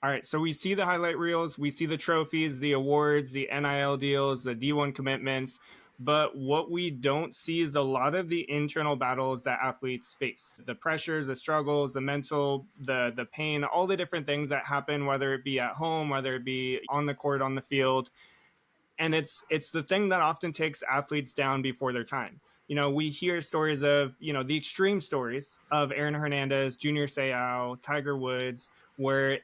All right, so we see the highlight reels, we see the trophies, the awards, the NIL deals, the D1 commitments, but what we don't see is a lot of the internal battles that athletes face. The pressures, the struggles, the mental, the pain, all the different things that happen, whether it be at home, whether it be on the court, on the field. And it's the thing that often takes athletes down before their time. We hear stories of, the extreme stories of Aaron Hernandez, Junior Seau, Tiger Woods, where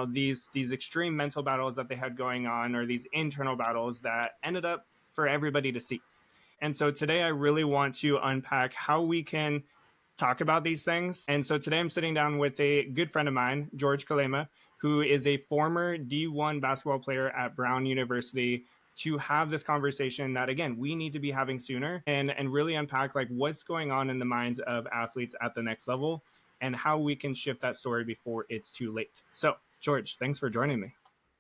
these extreme mental battles that they had going on, or these internal battles that ended up for everybody to see. And so today I really want to unpack how we can talk about these things. And so today I'm sitting down with a good friend of mine, George Kalema, who is a former D1 basketball player at Brown University, to have this conversation that, again, we need to be having sooner, and really unpack like what's going on in the minds of athletes at the next level and how we can shift that story before it's too late. So George, thanks for joining me.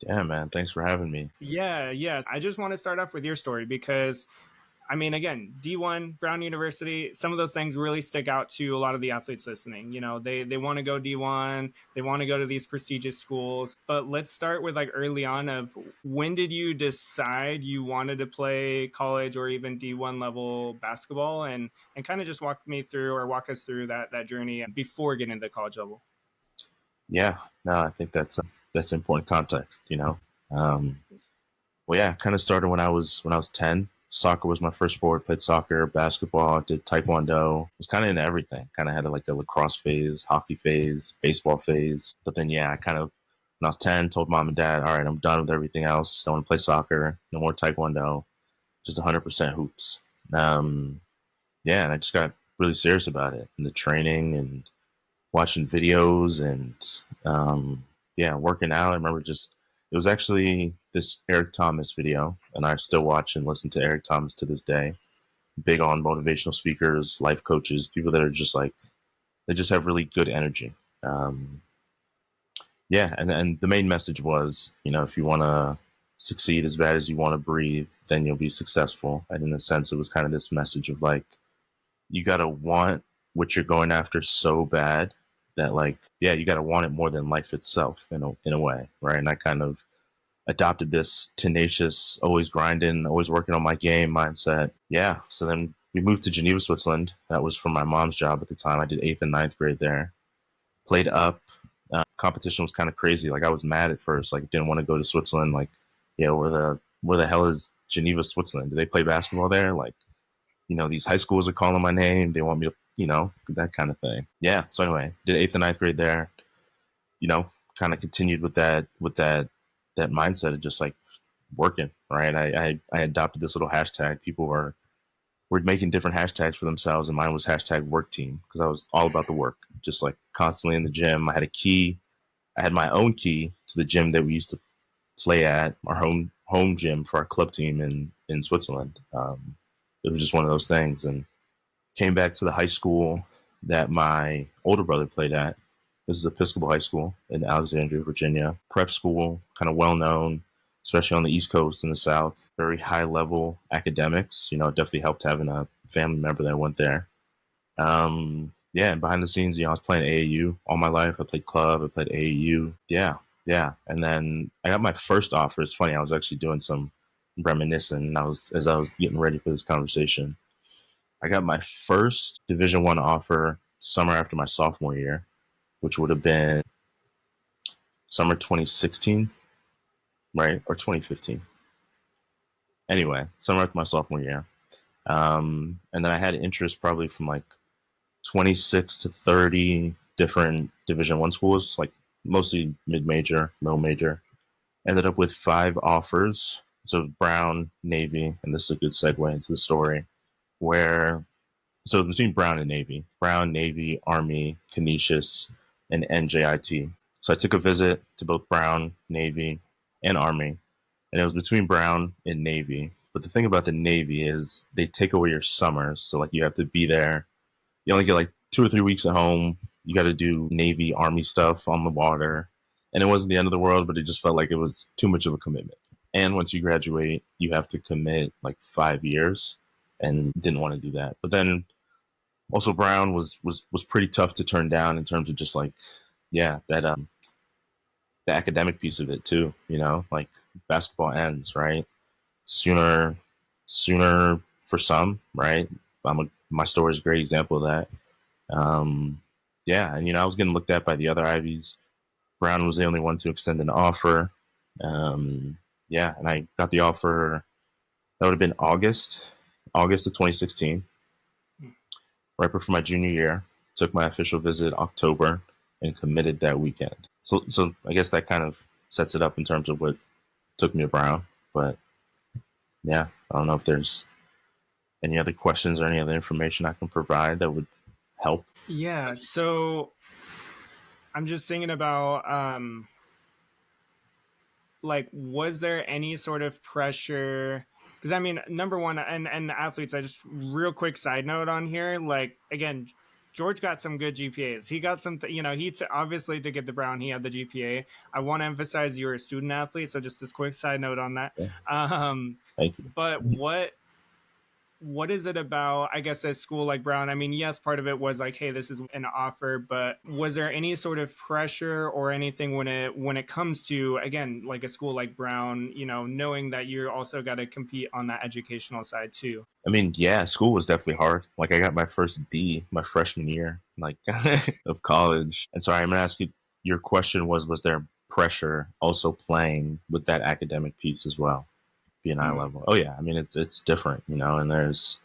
Yeah, man. Thanks for having me. Yeah. I just want to start off with your story because again, D1, Brown University, some of those things really stick out to a lot of the athletes listening. They want to go D1, they want to go to these prestigious schools. But let's start with like early on of when did you decide you wanted to play college or even D1 level basketball, and kind of just walk us through that journey before getting to the college level. Yeah, no, I think that's important context. Um, well, yeah, kind of started when I was 10. Soccer was my first sport. Played soccer, basketball, did taekwondo. Was kind of into everything. Kind of had like a lacrosse phase, hockey phase, baseball phase. But then, yeah, I kind of when I was 10, told mom and dad, all right, I'm done with everything else. I want to play soccer. No more taekwondo. Just 100% hoops. Um, yeah, and I just got really serious about it and the training and watching videos and yeah, working out. I remember just it was actually this Eric Thomas video, and I still watch and listen to Eric Thomas to this day. Big on motivational speakers, life coaches, people that are just like they just have really good energy. Um, yeah, and the main message was, if you want to succeed as bad as you want to breathe, then you'll be successful. And in a sense, it was kind of this message of like you gotta want what you're going after so bad that like yeah you gotta want it more than life itself in a way, right? And I kind of adopted this tenacious, always grinding, always working on my game mindset. Yeah, so then we moved to Geneva, Switzerland. That was from my mom's job at the time. I did 8th and ninth grade there. Played up. Competition was kind of crazy. Like I was mad at first, like didn't want to go to Switzerland. Like yeah, where the hell is Geneva, Switzerland? Do they play basketball there? Like these high schools are calling my name. They want me to, that kind of thing. Yeah. So anyway, did 8th and ninth grade there, kind of continued with that mindset of just like working, right? I adopted this little hashtag. People were making different hashtags for themselves, and mine was hashtag work team because I was all about the work, just like constantly in the gym. I had a key. I had my own key to the gym that we used to play at, our home gym for our club team in Switzerland. It was just one of those things, and came back to the high school that my older brother played at. This is Episcopal High School in Alexandria, Virginia. Prep school, kind of well known, especially on the East Coast and the South. Very high level academics. It definitely helped having a family member that went there. Yeah, and behind the scenes, I was playing AAU all my life. I played club, I played AAU. Yeah. And then I got my first offer. It's funny, I was actually doing some reminiscing as I was getting ready for this conversation. I got my first Division I offer summer after my sophomore year, which would have been summer 2016, right? Or 2015. Anyway, summer after my sophomore year. And then I had interest probably from like 26 to 30 different Division I schools, like mostly mid-major, low major. Ended up with 5 offers. So Brown, Navy, and this is a good segue into the story, where so between Brown, Navy, Army, Canisius, and NJIT. So I took a visit to both Brown, Navy, and Army, and it was between Brown and Navy. But the thing about the Navy is they take away your summers, so like you have to be there. You only get like 2 or 3 weeks at home. You got to do Navy, Army stuff on the water, and it wasn't the end of the world, but it just felt like it was too much of a commitment. And once you graduate, you have to commit like 5 years, and didn't want to do that. But then also Brown was pretty tough to turn down in terms of just like yeah that the academic piece of it too. Like basketball ends, right? Sooner, sooner for some, right? My story is a great example of that. Um, yeah, and I was getting looked at by the other Ivies. Brown was the only one to extend an offer. Um, yeah, and I got the offer. That would have been August of 2016, right before my junior year. Took my official visit October and committed that weekend. So I guess that kind of sets it up in terms of what took me to Brown. But yeah, I don't know if there's any other questions or any other information I can provide that would help. Yeah, so I'm just thinking about like, was there any sort of pressure? Because I mean, number one, and the athletes, I just real quick side note on here, like, again, George got some good GPAs. He got some, obviously to get the Brown, he had the GPA. I want to emphasize you're a student athlete, so just this quick side note on that. Yeah, Um, thank you. but what is it about, I guess, a school like Brown? I mean, yes, part of it was like, hey, this is an offer, but was there any sort of pressure or anything when it comes to, again, like a school like Brown, knowing that you're also got to compete on that educational side too? I mean, yeah, school was definitely hard. Like I got my first D my freshman year, like of college. And so I'm gonna ask you, your question was there pressure also playing with that academic piece as well, being eye Mm. level? Oh yeah, I mean it's different, and there's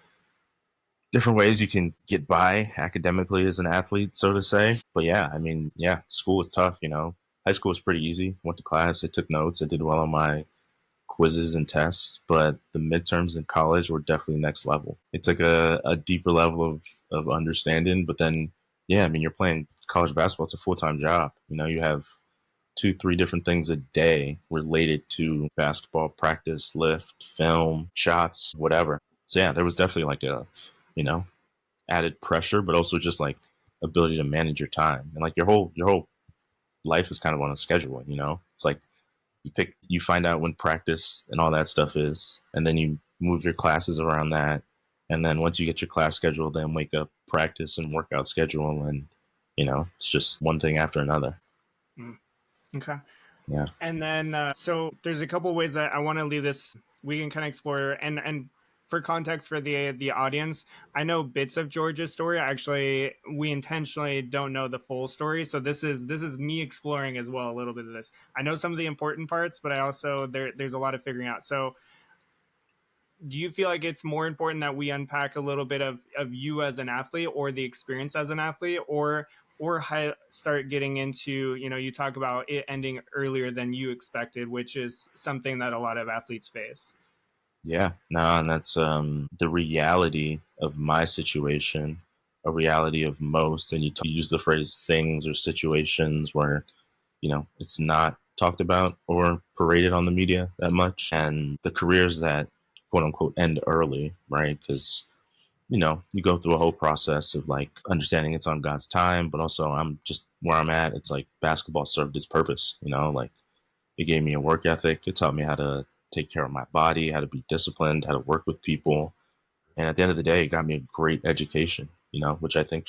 different ways you can get by academically as an athlete, so to say. But yeah, I mean, yeah, school was tough. High school was pretty easy. Went to class, I took notes, I did well on my quizzes and tests, but the midterms in college were definitely next level. It took a deeper level of understanding, but then, yeah, I mean, you're playing college basketball. It's a full-time job. You have two, three different things a day related to basketball practice, lift, film, shots, whatever. So yeah, there was definitely like you know, added pressure, but also just like ability to manage your time. And like your whole life is kind of on a schedule, It's like you find out when practice and all that stuff is, and then you move your classes around that. And then once you get your class schedule, then wake up, practice and workout schedule. And, it's just one thing after another. Mm. Okay. Yeah. And then, so there's a couple ways that I want to leave this. We can kind of explore, and for context for the audience, I know bits of George's story. Actually, we intentionally don't know the full story, so this is me exploring as well a little bit of this. I know some of the important parts, but I also there's a lot of figuring out. So do you feel like it's more important that we unpack a little bit of you as an athlete or the experience as an athlete, or start getting into, you talk about it ending earlier than you expected, which is something that a lot of athletes face? Yeah. No, and that's the reality of my situation, a reality of most. And you use the phrase things or situations where, it's not talked about or paraded on the media that much. And the careers that quote unquote end early, right? Because you go through a whole process of like understanding it's on God's time, but also I'm just where I'm at. It's like basketball served its purpose, like it gave me a work ethic. It taught me how to take care of my body, how to be disciplined, how to work with people. And at the end of the day, it got me a great education, which I think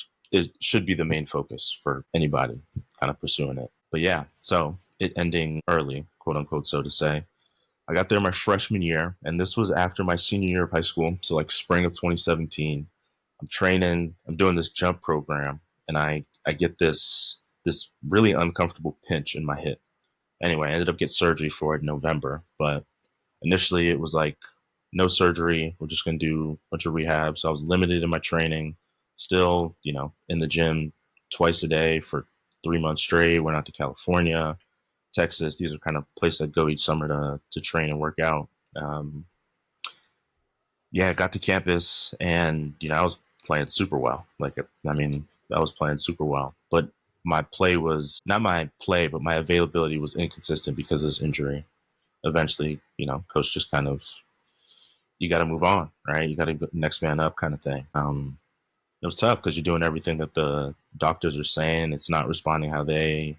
should be the main focus for anybody kind of pursuing it. But yeah, so it ending early, quote unquote, so to say. I got there my freshman year, and this was after my senior year of high school. So like spring of 2017, I'm training, I'm doing this jump program, and I get this really uncomfortable pinch in my hip. Anyway, I ended up getting surgery for it in November, but initially it was like no surgery. We're just gonna do a bunch of rehab. So I was limited in my training, still, in the gym twice a day for 3 months straight. Went out to California, Texas. These are kind of places I go each summer to train and work out. Um, yeah, I got to campus and I was playing super well. Like I mean, I was playing super well, but my play was not my play, but my availability was inconsistent because of this injury. Eventually, coach just kind of you got to move on, right? You got to go next man up, kind of thing. It was tough because you're doing everything that the doctors are saying. It's not responding how they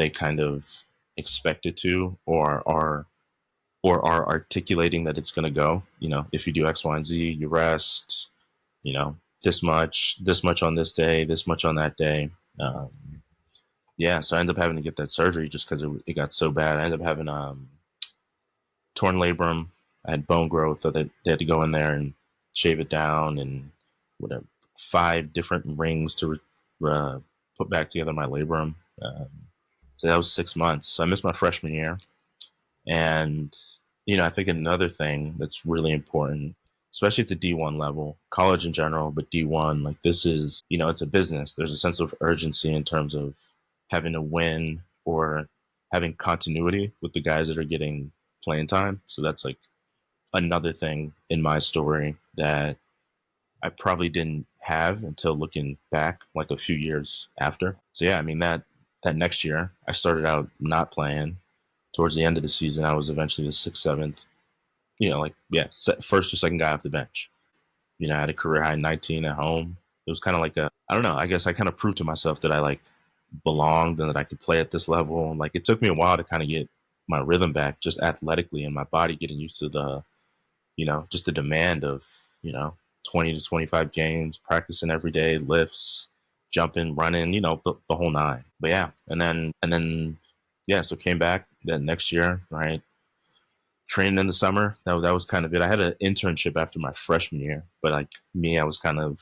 kind of expect it to, or are articulating that it's going to go. If you do X, Y, and Z, you rest. This much on this day, this much on that day. Um, yeah, so I ended up having to get that surgery just because it got so bad. I ended up having torn labrum. I had bone growth, so they had to go in there and shave it down and whatever, 5 different rings to uh, put back together my labrum. So that was 6 months. So I missed my freshman year. And, I think another thing that's really important, especially at the D1 level, college in general, but D1, like this is, it's a business. There's a sense of urgency in terms of having to win or having continuity with the guys that are getting playing time. So that's like another thing in my story that I probably didn't have until looking back like a few years after. So yeah, I mean that next year I started out not playing. Towards the end of the season, I was eventually the sixth, seventh, like yeah, first or second guy off the bench. I had a career high 19 at home. It was kind of like I don't know. I guess I kind of proved to myself that I like belonged and that I could play at this level. Like it took me a while to kind of get my rhythm back, just athletically, and my body getting used to just the demand of, 20 to 25 games, practicing every day, lifts, jumping, running, the whole nine. But yeah, and then, yeah, so came back that next year, right? Training in the summer. That was kind of it. I had an internship after my freshman year, but like me, I was kind of,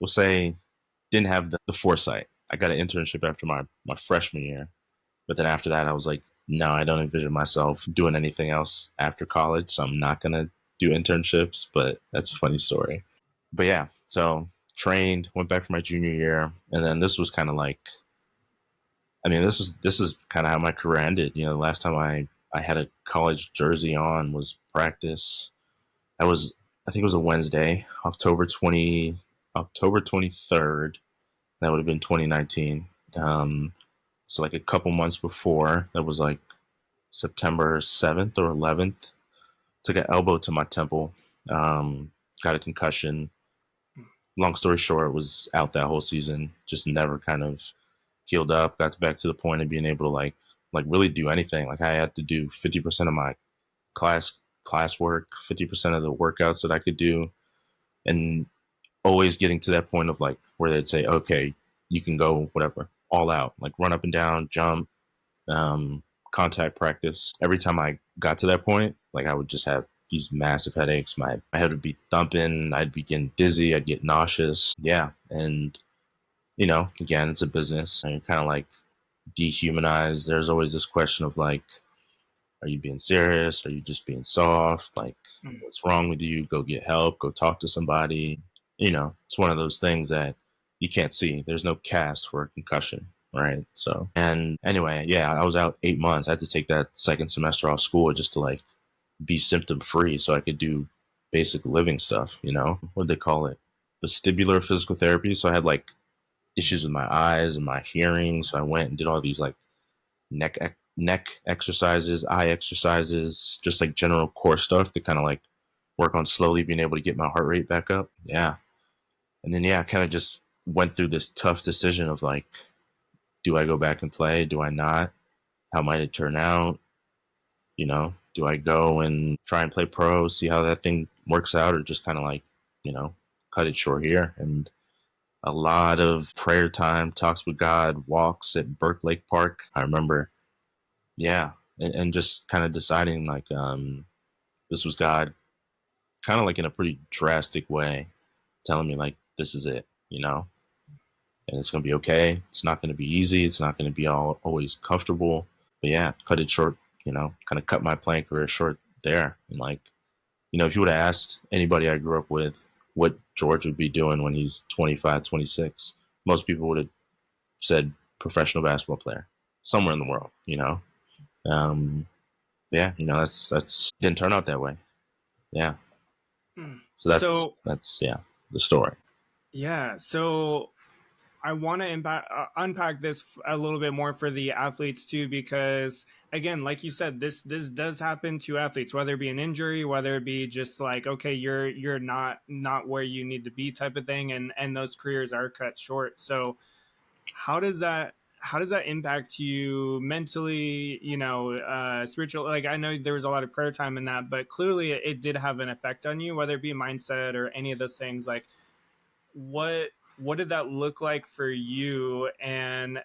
we'll say, didn't have the foresight. I got an internship after my freshman year, but then after that, I was like, no, I don't envision myself doing anything else after college. So I'm not going to do internships, but that's a funny story. But yeah, so trained, went back for my junior year. And then this was kind of like, I mean, this is kind of how my career ended. The last time I had a college jersey on was practice. That was, I think it was a Wednesday, October 23rd. That would have been 2019. So like a couple months before, that was like September 7th or 11th. Took an elbow to my temple. Got a concussion. Long story short, was out that whole season. Just never kind of healed up. Got back to the point of being able to like really do anything. Like I had to do 50% of my class work, 50% of the workouts that I could do, and always getting to that point of like where they'd say, okay, you can go whatever, all out, like run up and down, jump, um, contact practice. Every time I got to that point, like I would just have these massive headaches. My head would be thumping. I'd be getting dizzy. I'd get nauseous. Yeah. And, again, it's a business and you're kind of like dehumanized. There's always this question of like, are you being serious? Are you just being soft? Like, Mm. what's wrong with you? Go get help. Go talk to somebody. It's one of those things that you can't see. There's no cast for a concussion, right? So, and anyway, yeah, I was out 8 months. I had to take that second semester off school just to like be symptom free so I could do basic living stuff, What do they call it? Vestibular physical therapy. So I had like issues with my eyes and my hearing. So I went and did all these like neck exercises, eye exercises, just like general core stuff to kind of like work on slowly being able to get my heart rate back up. Yeah. And then yeah, I kind of just went through this tough decision of like, do I go back and play? Do I not? How might it turn out? Do I go and try and play pro, see how that thing works out, or just kind of like, you know, cut it short here? And a lot of prayer time, talks with God, walks at Burke Lake Park. I remember, yeah, and just kind of deciding like this was God, kind of like in a pretty drastic way, telling me like this is it, and it's gonna be okay. It's not gonna be easy. It's not gonna be always comfortable. But yeah, cut it short. Kind of cut my playing career short there. And like, if you would have asked anybody I grew up with what George would be doing when he's 25, 26, most people would have said professional basketball player somewhere in the world. Um, yeah, that's didn't turn out that way. Yeah. Mm. So So that's yeah, the story. yeah, so I want to unpack this a little bit more for the athletes too, because again, like you said, this does happen to athletes, whether it be an injury, whether it be just like, okay, you're not where you need to be type of thing, and those careers are cut short. So how does that impact you mentally, spiritual? Like I know there was a lot of prayer time in that, but clearly it did have an effect on you, whether it be mindset or any of those things. Like what did that look like for you? And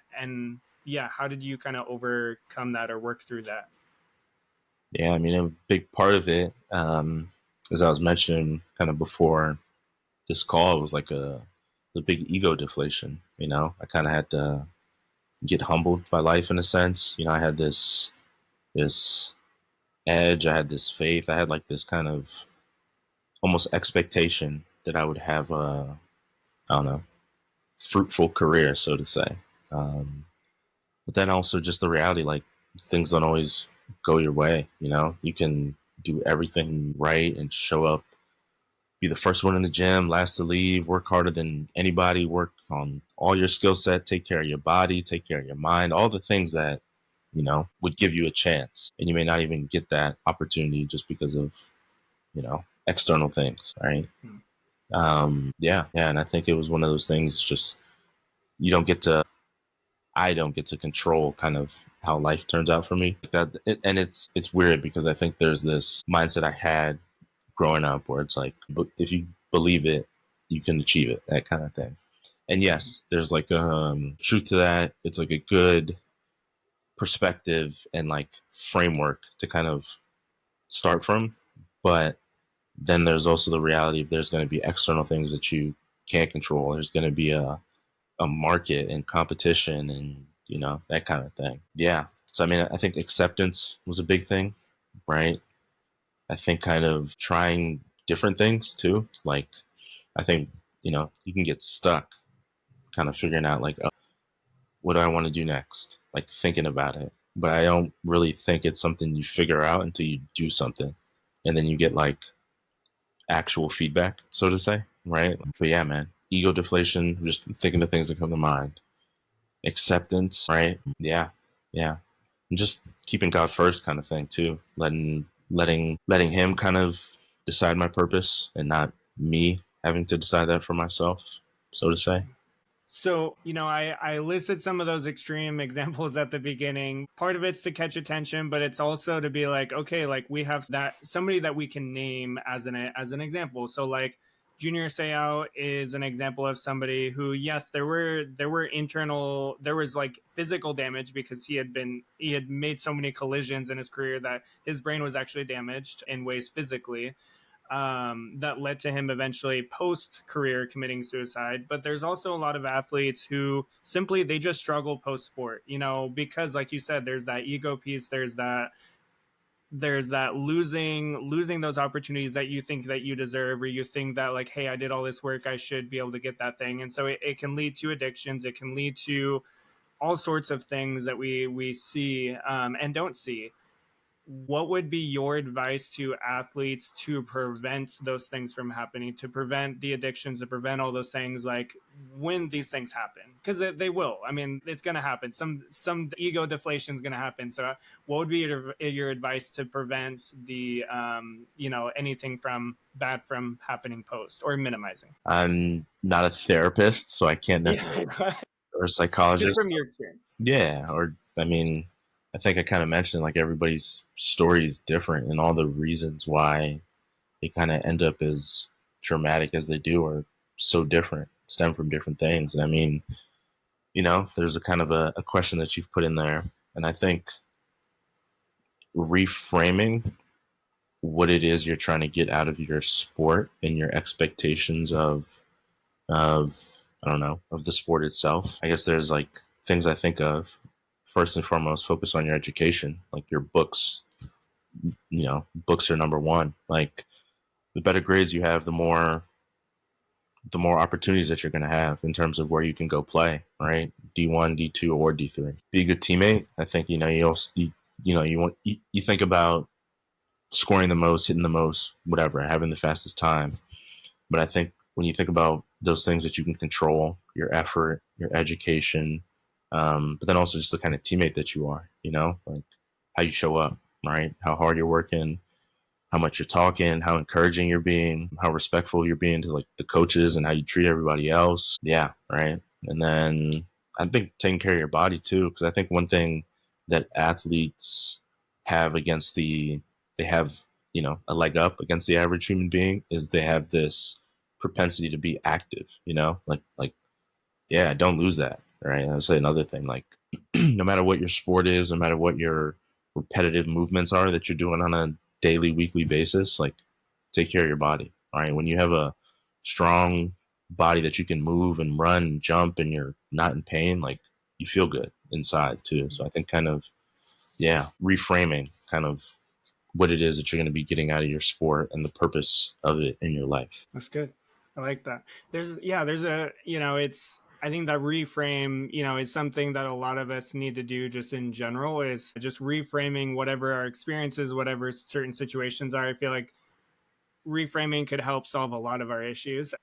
yeah, how did you kind of overcome that or work through that? Yeah, I mean, a big part of it, as I was mentioning kind of before this call, was like the big ego deflation. You know, I kind of had to get humbled by life in a sense. You know, I had this edge, I had this faith, I had like this kind of almost expectation that I would have a, I don't know, fruitful career, so to say. Um, but then also just the reality, like things don't always go your way. You know, you can do everything right and show up, be the first one in the gym, last to leave, work harder than anybody, work on all your skill set, take care of your body, take care of your mind, all the things that, you know, would give you a chance. And you may not even get that opportunity just because of, you know, external things, right? Hmm. Yeah. And I think it was one of those things, just you don't get to, I don't get to control kind of how life turns out for me. And it's weird because I think there's this mindset I had growing up where it's like, if you believe it, you can achieve it, that kind of thing. And yes, there's like truth to that. It's like a good perspective and like framework to kind of start from. But then there's also the reality of there's going to be external things that you can't control. There's going to be a market and competition and, you know, that kind of thing. Yeah. So, I mean, I think acceptance was a big thing, right? I think kind of trying different things too. Like, I think, you know, you can get stuck kind of figuring out like, oh, what do I want to do next? Like thinking about it. But I don't really think it's something you figure out until you do something. And then you get like actual feedback, so to say, right? But yeah, man, ego deflation, just thinking of things that come to mind. Acceptance, right? Yeah, yeah. And just keeping God first kind of thing too. Letting him kind of decide my purpose and not me having to decide that for myself, so to say. So, I listed some of those extreme examples at the beginning. Part of it's to catch attention, but it's also to be like, okay, like we have that somebody that we can name as an example. So like Junior Seau is an example of somebody who, yes, there was like physical damage because he had made so many collisions in his career that his brain was actually damaged in ways physically, that led to him eventually post career committing suicide. But there's also a lot of athletes who simply they just struggle post sport, because like you said, there's that ego piece, there's that losing those opportunities that you think that you deserve, or you think that like, hey, I did all this work, I should be able to get that thing. And so it can lead to addictions, it can lead to all sorts of things that we see, and don't see. What would be your advice to athletes to prevent those things from happening, to prevent the addictions, to prevent all those things, like when these things happen? Because they will. I mean, it's going to happen. Some ego deflation is going to happen. So what would be your advice to prevent the anything from bad from happening post, or minimizing? I'm not a therapist, so I can't necessarily, Yeah. or a Just psychologist. from your experience. Yeah, or I mean, I think I kind of mentioned like everybody's story is different, and all the reasons why they kind of end up as dramatic as they do are so different, stem from different things. And I mean, you know, there's a kind of a question that you've put in there, and I think reframing what it is you're trying to get out of your sport and your expectations of I don't know, of the sport itself. I guess there's like things I think of. First and foremost, focus on your education, like your books. You know, books are number one. Like the better grades you have, the more opportunities that you're going to have in terms of where you can go play, right? D1, D2, or D3. Be a good teammate. I think, you know, you think about scoring the most, hitting the most, whatever, having the fastest time. But I think when you think about those things that you can control, your effort, your education, but then also just the kind of teammate that you are, you know, like how you show up, right? How hard you're working, how much you're talking, how encouraging you're being, how respectful you're being to like the coaches and how you treat everybody else. Yeah, right. And then I think taking care of your body too, because I think one thing that athletes have against they have, you know, a leg up against the average human being is they have this propensity to be active, you know, like, yeah, don't lose that. Right. And I'll say another thing, like No matter what your sport is, no matter what your repetitive movements are that you're doing on a daily, weekly basis, like take care of your body. All right. When you have a strong body that you can move and run and jump and you're not in pain, like you feel good inside too. So I think kind of, yeah, reframing kind of what it is that you're going to be getting out of your sport and the purpose of it in your life. That's good. I like that. There's a, it's, I think that reframe, is something that a lot of us need to do just in general, is just reframing whatever our experiences, whatever certain situations are. I feel like reframing could help solve a lot of our issues.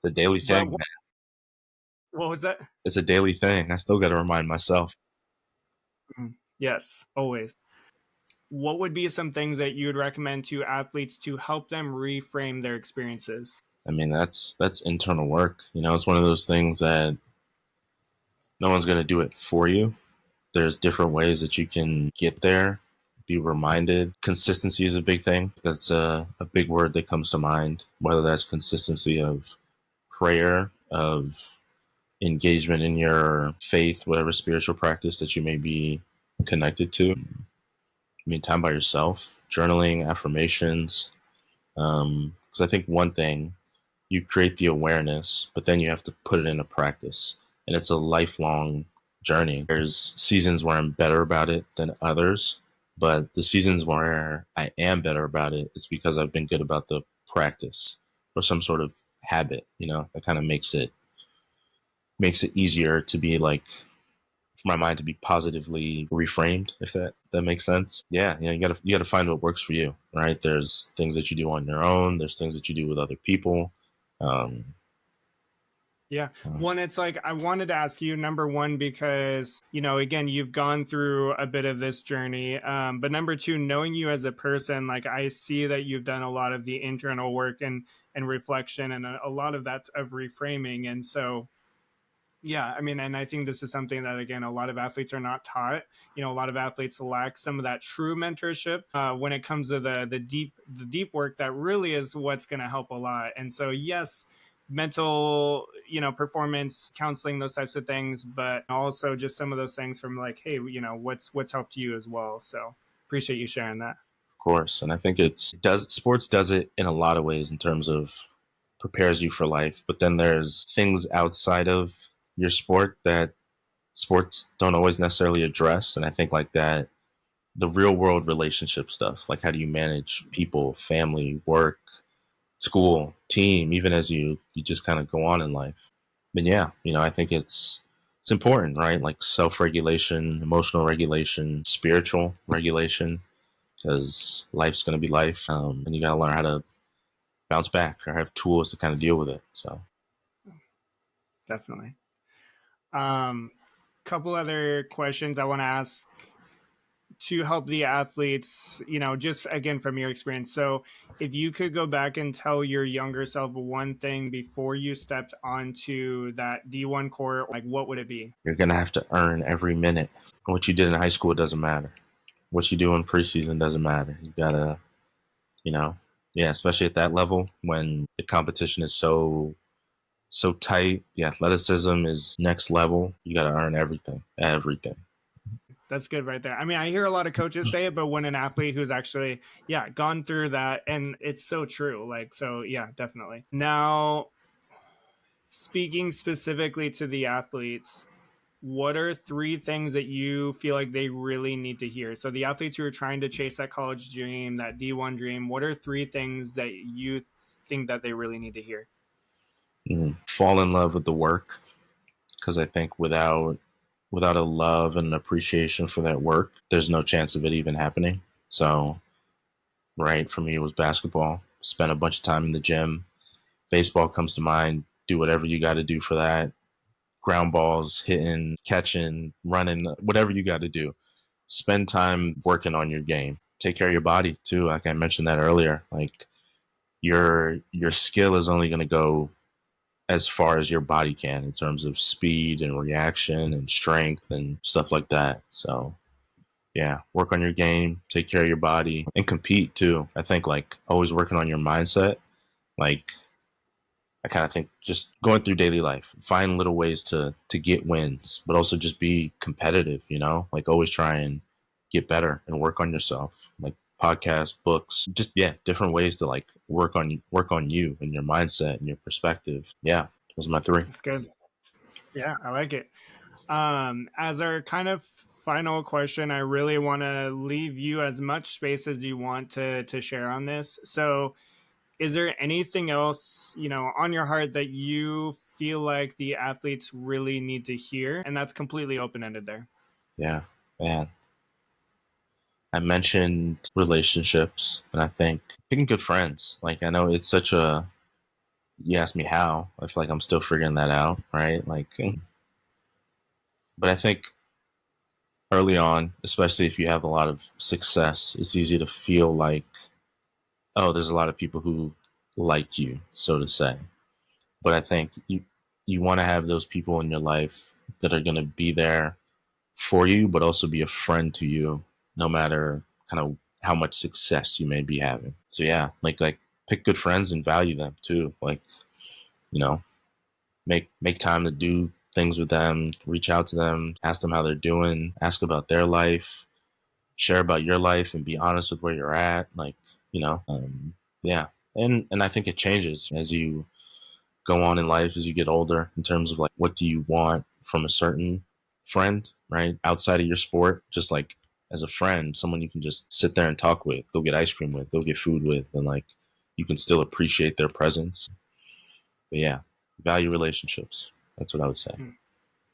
It's a daily But thing, man. what was that? It's a daily thing. I still got to remind myself. Mhm. Yes, always. What would be some things that you would recommend to athletes to help them reframe their experiences? I mean, that's internal work. You know, it's one of those things that no one's going to do it for you. There's different ways that you can get there, be reminded. Consistency is a big thing. That's a big word that comes to mind, whether that's consistency of prayer, of engagement in your faith, whatever spiritual practice that you may be connected to. I mean, time by yourself, journaling, affirmations. Because I think one thing, you create the awareness, but then you have to put it into practice. And it's a lifelong journey. There's seasons where I'm better about it than others, but the seasons where I am better about it, it's because I've been good about the practice or some sort of habit, you know, that kind of makes it easier to be like for my mind to be positively reframed, if that makes sense. Yeah, you know, you gotta find what works for you, right? There's things that you do on your own. There's things that you do with other people. Um, Yeah. uh, One, it's like I wanted to ask you, number one, because, again, you've gone through a bit of this journey. But number two, knowing you as a person, like I see that you've done a lot of the internal work and reflection and a lot of that of reframing. And so, yeah, I mean, and I think this is something that, again, a lot of athletes are not taught. A lot of athletes lack some of that true mentorship when it comes to the deep work that really is what's going to help a lot. And so, yes, mental, performance counseling, those types of things, but also just some of those things from like, hey, what's helped you as well. So appreciate you sharing that. of course, and I think it does sports does it in a lot of ways in terms of prepares you for life. But then there's things outside of your sport that sports don't always necessarily address, and I think like that the real world relationship stuff, like how do you manage people, family, work, school, team, even as you just kind of go on in life. But yeah, you know, I think it's important, right? Like self regulation, emotional regulation, spiritual regulation, because life's going to be life, and you got to learn how to bounce back or have tools to kind of deal with it. So Definitely. Um, Couple other questions I want to ask to help the athletes, just again from your experience. So, if you could go back and tell your younger self one thing before you stepped onto that D1 court, like what would it be? you're going to have to earn every minute. What you did in high school doesn't matter. What you do in preseason doesn't matter. You gotta, you know, yeah, especially at that level when the competition is so tight. The athleticism is next level. You got to earn everything, everything. That's good right there. I mean, I hear a lot of coaches say it, but when an athlete who's actually, yeah, gone through that, and it's so true. Like, so yeah, definitely. Now, speaking specifically to the athletes, what are three things that you feel like they really need to hear? So the athletes who are trying to chase that college dream, that D1 dream, what are three things that you think that they really need to hear? Fall in love with the work because I think without a love and an appreciation for that work, there's no chance of it even happening. So, right for me, it was basketball. Spent a bunch of time in the gym. Baseball comes to mind. Do whatever you got to do for that. Ground balls, hitting, catching, running, whatever you got to do. Spend time working on your game. Take care of your body too. Like I mentioned that earlier. Like your skill is only going to go as far as your body can in terms of speed and reaction and strength and stuff like that. So yeah, work on your game, take care of your body, and compete too. I think like always working on your mindset. Like I kind of think just going through daily life, find little ways to get wins, but also just be competitive. Like always try and get better and work on yourself. Like podcasts, books, just yeah, different ways to like work on you and your mindset and your perspective. Yeah, those are my three. That's good. Yeah, I like it. As our kind of final question, I really want to leave you as much space as you want to share on this. So, is there anything else, on your heart that you feel like the athletes really need to hear? And that's completely open ended there. Yeah, man. I mentioned relationships, and I think picking good friends. Like I know it's such a. You asked me how. I feel like I'm still figuring that out, right? Like, but I think early on, especially if you have a lot of success, it's easy to feel like, oh, there's a lot of people who like you, so to say. But I think you want to have those people in your life that are going to be there for you, but also be a friend to you, no matter kind of how much success you may be having. So yeah, like pick good friends and value them too. Like you know, make time to do things with them, reach out to them, ask them how they're doing, ask about their life, share about your life, and be honest with where you're at. Like yeah, and I think it changes as you go on in life as you get older in terms of like what do you want from a certain friend, right? Outside of your sport, just like as a friend, someone you can just sit there and talk with, go get ice cream with, go get food with, and like you can still appreciate their presence. But yeah, value relationships. That's what I would say. Hmm.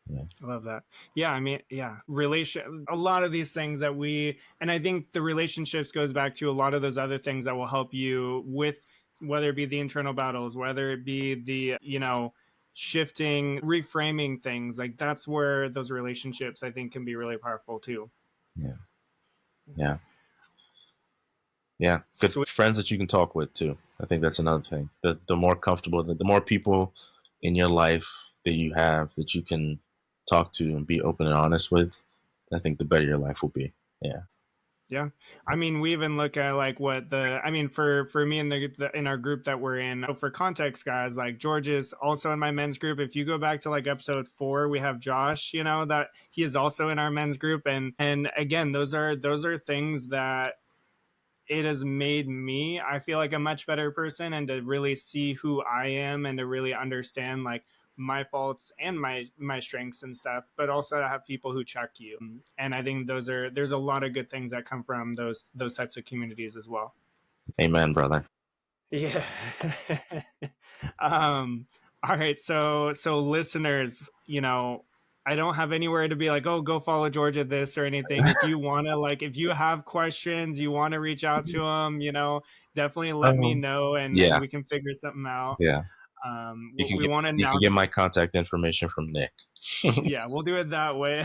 Yeah. I love that. Yeah, I mean, yeah, a lot of these things that and I think the relationships goes back to a lot of those other things that will help you with, whether it be the internal battles, whether it be the, shifting, reframing things. Like that's where those relationships I think can be really powerful too. Yeah. Yeah. Yeah. Good Sweet. friends that you can talk with too. I think that's another thing. The more comfortable, the more people in your life that you have that you can talk to and be open and honest with, I think the better your life will be. Yeah. Yeah, I mean, we even look at like what I mean, for me in in our group that we're in. For context, guys, like George is also in my men's group. If you go back to like episode 4, we have Josh. That he is also in our men's group, and again, those are things that it has made me, I feel like, a much better person, and to really see who I am and to really understand like my faults and my strengths and stuff, but also to have people who check you. And I think there's a lot of good things that come from those types of communities as well. Amen, brother. Yeah. um all right, so listeners, I don't have anywhere to be like, oh, go follow George at this or anything. If you want to, like, if you have questions, you want to reach out to him, definitely let me Um, know, and yeah, we can figure something out. yeah. You can We get want to you can get announce. my contact information from Nick. Yeah, we'll do it that way.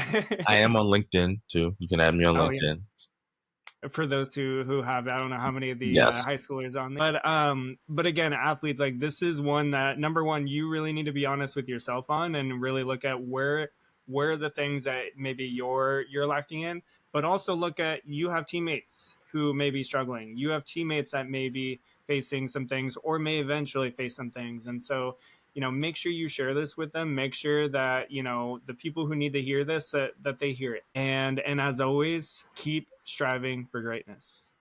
I am on LinkedIn too. You can add me on Oh yeah, LinkedIn. for those who have, I don't know how many of the Yes. high schoolers on there, but again, athletes, like, this is one that, number one, you really need to be honest with yourself on, and really look at where the things that maybe you're lacking in, but also look at, you have teammates who may be struggling, you have teammates that may be facing some things or may eventually face some things, and so, make sure you share this with them, make sure that, the people who need to hear this, that they hear it, and as always, keep striving for greatness.